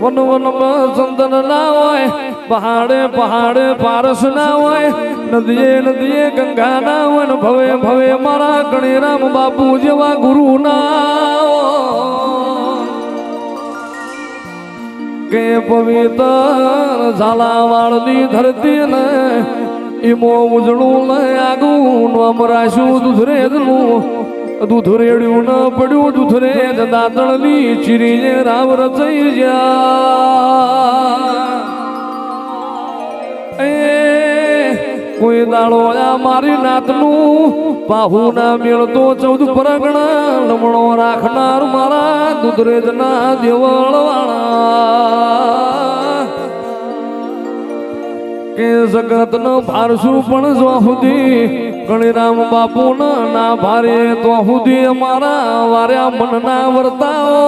one વનમાં ચંદન ના હોય, પહાડે પહાડે પારસ ના હોય, નદીએ નદીએ ગંગા ના હોય, ને ભવે ભવે મારા ગણેરામ બાપુ જેવા ગુરુ ના કે પવિત્ર ઝાલાવાળની ધરતી ને ઈમો ઉજળું ને આગું અમરાશું દૂધરેજનું દૂધરેડ્યું ન પડ્યું દૂધરેજ દાંતણની ચીરીને રામ રચાઈ જા કોઈ દાડો આ મારી નાતનું પાહુ ના મેળતો 14 પરગણા લમણો રાખનાર મારા દૂધરેજના દેવળવાળા કે જગત નો ભારશું પણ જો સુધી ગણેરામ બાપુ ના ભારે તો સુધી અમારા વાર્યા મન ના વર્તાઓ